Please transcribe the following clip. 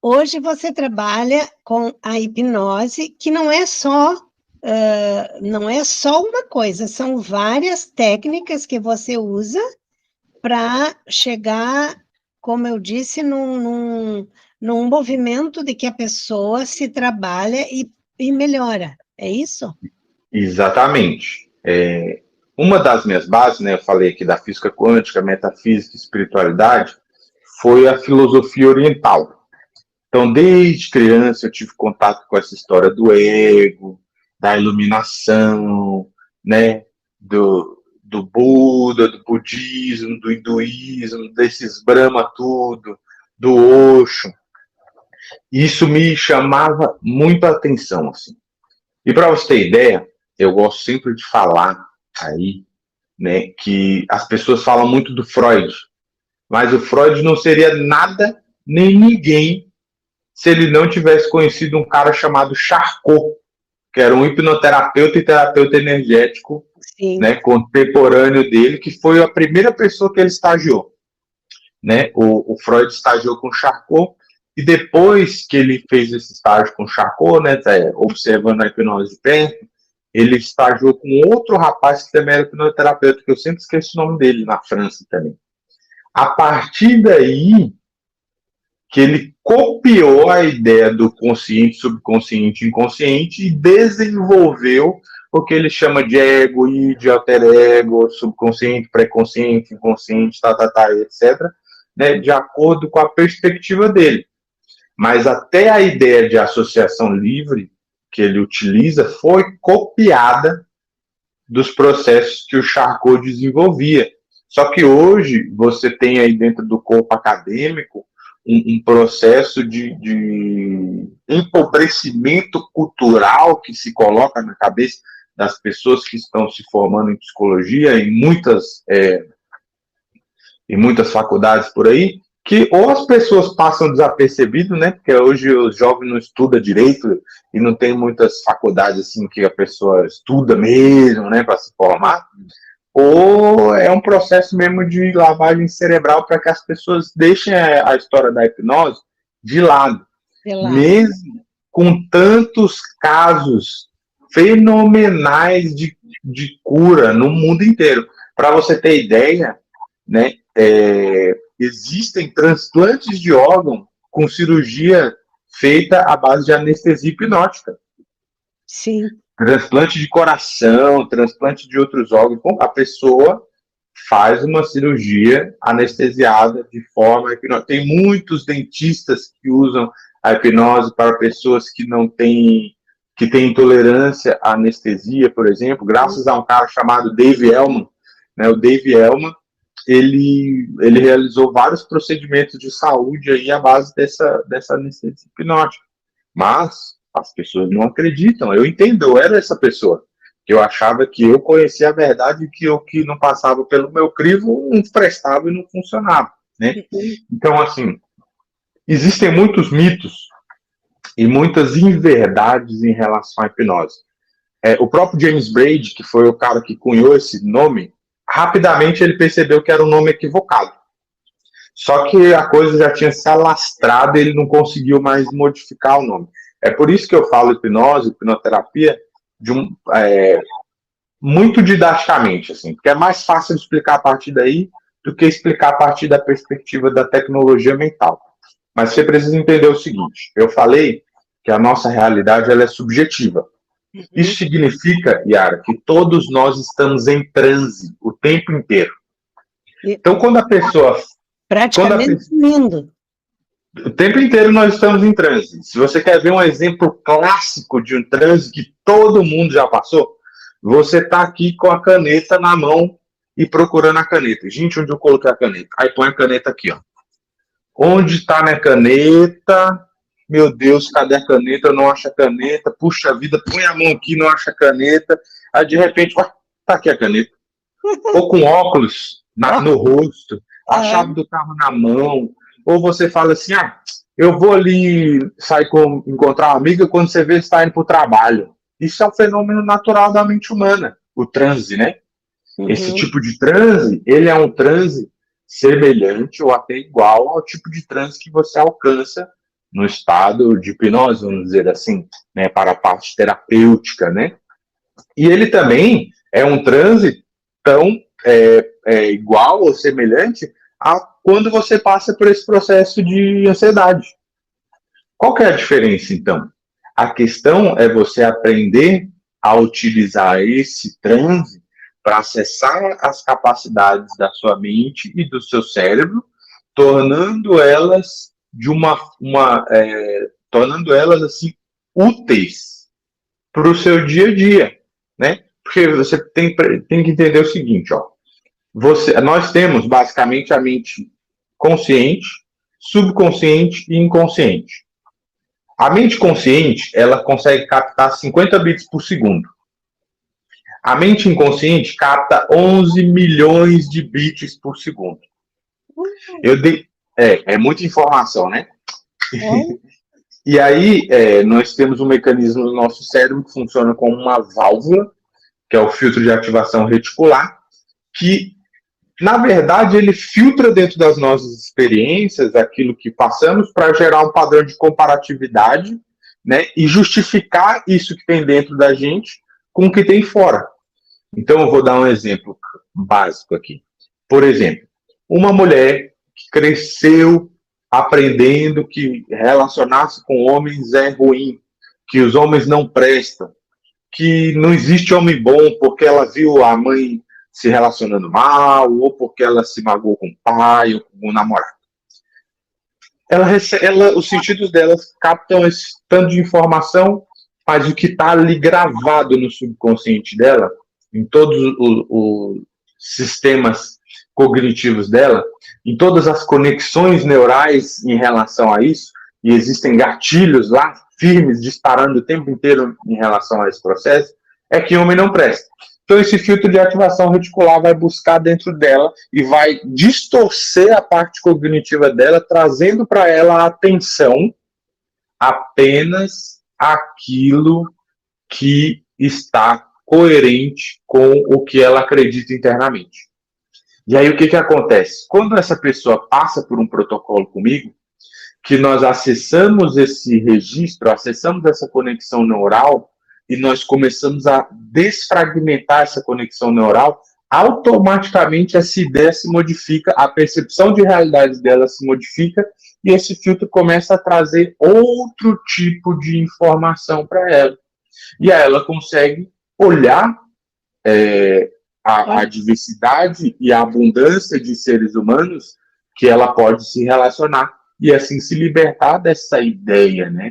Hoje você trabalha com a hipnose, que não é só uma coisa, são várias técnicas que você usa para chegar, como eu disse, num movimento de que a pessoa se trabalha e melhora. É isso? Exatamente. Uma das minhas bases, né, eu falei aqui da física quântica, metafísica e espiritualidade, foi a filosofia oriental. Então, desde criança, eu tive contato com essa história do ego, da iluminação, né, do Buda, do budismo, do hinduísmo, desses Brahma tudo, do Osho. Isso me chamava muito a atenção, assim. E para você ter ideia, eu gosto sempre de falar aí, né, que as pessoas falam muito do Freud, mas o Freud não seria nada nem ninguém se ele não tivesse conhecido um cara chamado Charcot, que era um hipnoterapeuta e terapeuta energético, Sim. né, contemporâneo dele, que foi a primeira pessoa que ele estagiou. Né? O Freud estagiou com Charcot, e depois que ele fez esse estágio com Charcot, né, observando a hipnose de perto, ele estagiou com outro rapaz que também era hipnoterapeuta, que eu sempre esqueço o nome dele, na França também. A partir daí, que ele copiou a ideia do consciente, subconsciente, inconsciente e desenvolveu o que ele chama de ego, id, alter ego, subconsciente, pré-consciente, inconsciente, etc., né, de acordo com a perspectiva dele. Mas até a ideia de associação livre que ele utiliza foi copiada dos processos que o Charcot desenvolvia. Só que hoje você tem aí dentro do corpo acadêmico um processo de empobrecimento cultural que se coloca na cabeça das pessoas que estão se formando em psicologia, em muitas faculdades por aí, que ou as pessoas passam desapercebido, né? Porque hoje os jovens não estudam direito e não tem muitas faculdades assim que a pessoa estuda mesmo, né, para se formar, ou é um processo mesmo de lavagem cerebral para que as pessoas deixem a história da hipnose de lado. Mesmo com tantos casos fenomenais de cura no mundo inteiro. Para você ter ideia, né, existem transplantes de órgão com cirurgia feita à base de anestesia hipnótica. Sim. Transplante de coração, transplante de outros órgãos. A pessoa faz uma cirurgia anestesiada de forma hipnótica. Tem muitos dentistas que usam a hipnose para pessoas que não têm, que têm intolerância à anestesia, por exemplo, graças a um cara chamado Dave Elman. Né? O Dave Elman, ele realizou vários procedimentos de saúde aí à base dessa anestesia hipnótica. Mas as pessoas não acreditam. Eu entendo, eu era essa pessoa. Eu achava que eu conhecia a verdade e que o que não passava pelo meu crivo não prestava e não funcionava. Né? Então, assim, existem muitos mitos e muitas inverdades em relação à hipnose. O próprio James Braid, que foi o cara que cunhou esse nome, rapidamente ele percebeu que era um nome equivocado. Só que a coisa já tinha se alastrado e ele não conseguiu mais modificar o nome. É por isso que eu falo hipnose, hipnoterapia, muito didaticamente, assim, porque é mais fácil de explicar a partir daí do que explicar a partir da perspectiva da tecnologia mental. Mas você precisa entender o seguinte, eu falei que a nossa realidade ela é subjetiva. Isso significa, Yara, que todos nós estamos em transe o tempo inteiro. Então, quando a pessoa... Praticamente lindo. O tempo inteiro nós estamos em transe. Se você quer ver um exemplo clássico de um transe que todo mundo já passou, você está aqui com a caneta na mão e procurando a caneta. Gente, onde eu coloquei a caneta? Aí põe a caneta aqui, ó. Onde está minha caneta? Meu Deus, cadê a caneta? Eu não acho a caneta. Puxa vida, põe a mão aqui, não acha a caneta. Aí, de repente, tá aqui a caneta. Ou com óculos no rosto, a chave do carro na mão. Ou você fala assim, eu vou ali encontrar uma amiga quando você vê que está indo para o trabalho. Isso é um fenômeno natural da mente humana, o transe, né? Esse tipo de transe, ele é um transe semelhante ou até igual ao tipo de transe que você alcança no estado de hipnose, vamos dizer assim, né, para a parte terapêutica, né? E ele também é um transe tão igual ou semelhante a quando você passa por esse processo de ansiedade. Qual que é a diferença, então? A questão é você aprender a utilizar esse transe para acessar as capacidades da sua mente e do seu cérebro, tornando elas tornando elas assim úteis para o seu dia a dia, né? Porque você tem que entender o seguinte, ó. Nós temos basicamente a mente consciente, subconsciente e inconsciente. A mente consciente, ela consegue captar 50 bits por segundo. A mente inconsciente capta 11 milhões de bits por segundo. É muita informação, né? E aí, nós temos um mecanismo no nosso cérebro que funciona como uma válvula, que é o filtro de ativação reticular, que, na verdade, ele filtra dentro das nossas experiências aquilo que passamos para gerar um padrão de comparatividade, né, e justificar isso que tem dentro da gente com o que tem fora. Então, eu vou dar um exemplo básico aqui. Por exemplo, uma mulher que cresceu aprendendo que relacionar-se com homens é ruim, que os homens não prestam, que não existe homem bom porque ela viu a mãe se relacionando mal, ou porque ela se magoou com o pai, ou com o namorado. Os sentidos dela captam esse tanto de informação, mas o que está ali gravado no subconsciente dela, em todos os sistemas cognitivos dela, em todas as conexões neurais em relação a isso, e existem gatilhos lá firmes disparando o tempo inteiro em relação a esse processo, é que o homem não presta. Então esse filtro de ativação reticular vai buscar dentro dela e vai distorcer a parte cognitiva dela, trazendo para ela a atenção apenas aquilo que está coerente com o que ela acredita internamente. E aí o que acontece? Quando essa pessoa passa por um protocolo comigo, que nós acessamos esse registro, acessamos essa conexão neural e nós começamos a desfragmentar essa conexão neural, automaticamente essa ideia se modifica, a percepção de realidade dela se modifica e esse filtro começa a trazer outro tipo de informação para ela. E aí ela consegue olhar a diversidade e a abundância de seres humanos que ela pode se relacionar e assim se libertar dessa ideia, né?